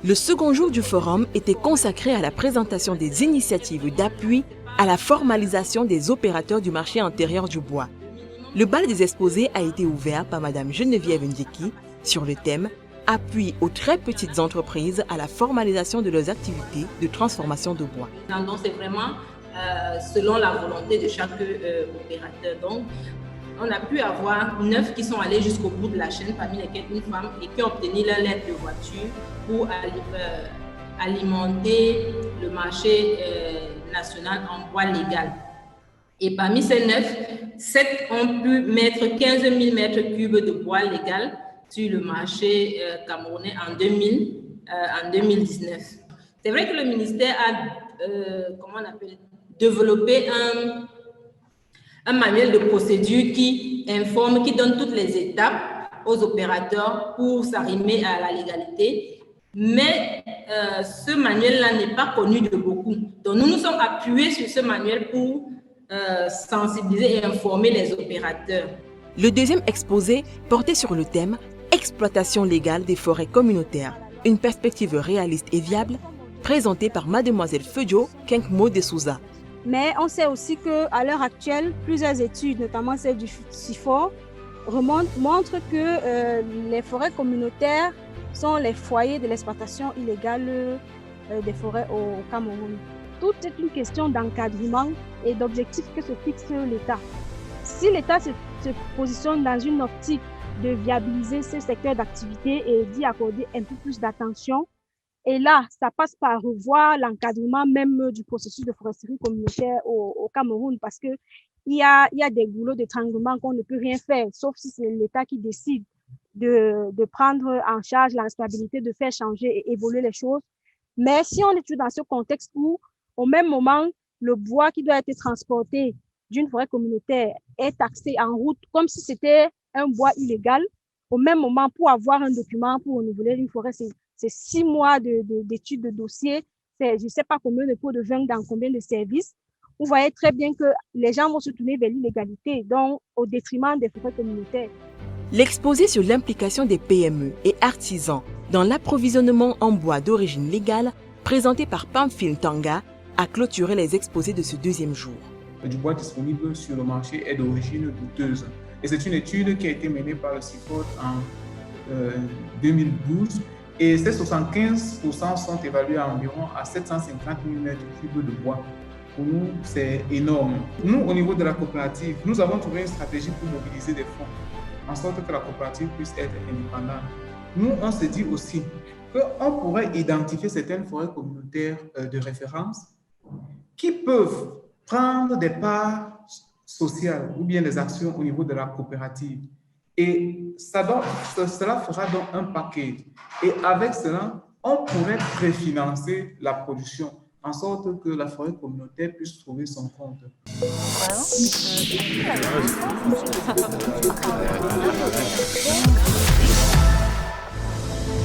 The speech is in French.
Le second jour du forum était consacré à la présentation des initiatives d'appui à la formalisation des opérateurs du marché intérieur du bois. Le bal des exposés a été ouvert par Mme Geneviève Ndjeki sur le thème « Appui aux très petites entreprises à la formalisation de leurs activités de transformation de bois ». Donc c'est vraiment selon la volonté de chaque opérateur. Donc, on a pu avoir 9 qui sont allés jusqu'au bout de la chaîne, parmi lesquels une femme, et qui ont obtenu leur lettre de voiture pour alimenter le marché national en bois légal. Et parmi ces 9, 7 ont pu mettre 15 000 mètres cubes de bois légal sur le marché camerounais en 2019. C'est vrai que le ministère a développé un manuel de procédure qui informe, qui donne toutes les étapes aux opérateurs pour s'arrimer à la légalité. Mais ce manuel-là n'est pas connu de beaucoup. Donc, nous nous sommes appuyés sur ce manuel pour sensibiliser et informer les opérateurs. Le deuxième exposé portait sur le thème « Exploitation légale des forêts communautaires, une perspective réaliste et viable » présenté par Mademoiselle Fedio Kenkmo de Souza. Mais on sait aussi qu'à l'heure actuelle, plusieurs études, notamment celle du CIFOR, montrent que les forêts communautaires sont les foyers de l'exploitation illégale des forêts au Cameroun. Tout est une question d'encadrement et d'objectifs que se fixe l'État. Si l'État se positionne dans une optique de viabiliser ce secteur d'activité et d'y accorder un peu plus d'attention, et là, ça passe par revoir l'encadrement même du processus de foresterie communautaire au Cameroun, parce qu'il y a des goulots d'étranglement qu'on ne peut rien faire, sauf si c'est l'État qui décide de prendre en charge la responsabilité de faire changer et évoluer les choses. Mais si on est toujours dans ce contexte où, au même moment, le bois qui doit être transporté d'une forêt communautaire est taxé en route comme si c'était un bois illégal, au même moment, pour avoir un document pour renouveler une forêt, c'est 6 mois d'études de dossier, c'est je ne sais pas combien de pots de vin dans combien de services. Vous voyez très bien que les gens vont se tourner vers l'illégalité, donc au détriment des forêts communautaires. L'exposé sur l'implication des PME et artisans dans l'approvisionnement en bois d'origine légale, présenté par Pamphile Tanga, a clôturé les exposés de ce deuxième jour. Du bois disponible sur le marché est d'origine douteuse. Et c'est une étude qui a été menée par le CIFOR en 2012. Et ces 75% sont évalués à environ à 750 000 mètres cubes de bois. Pour nous, c'est énorme. Nous, au niveau de la coopérative, nous avons trouvé une stratégie pour mobiliser des fonds, en sorte que la coopérative puisse être indépendante. Nous, on se dit aussi qu'on pourrait identifier certaines forêts communautaires de référence qui peuvent prendre des parts sociales ou bien des actions au niveau de la coopérative. Et cela fera donc un paquet. Et avec cela, on pourrait préfinancer la production, en sorte que la forêt communautaire puisse trouver son compte. Ouais.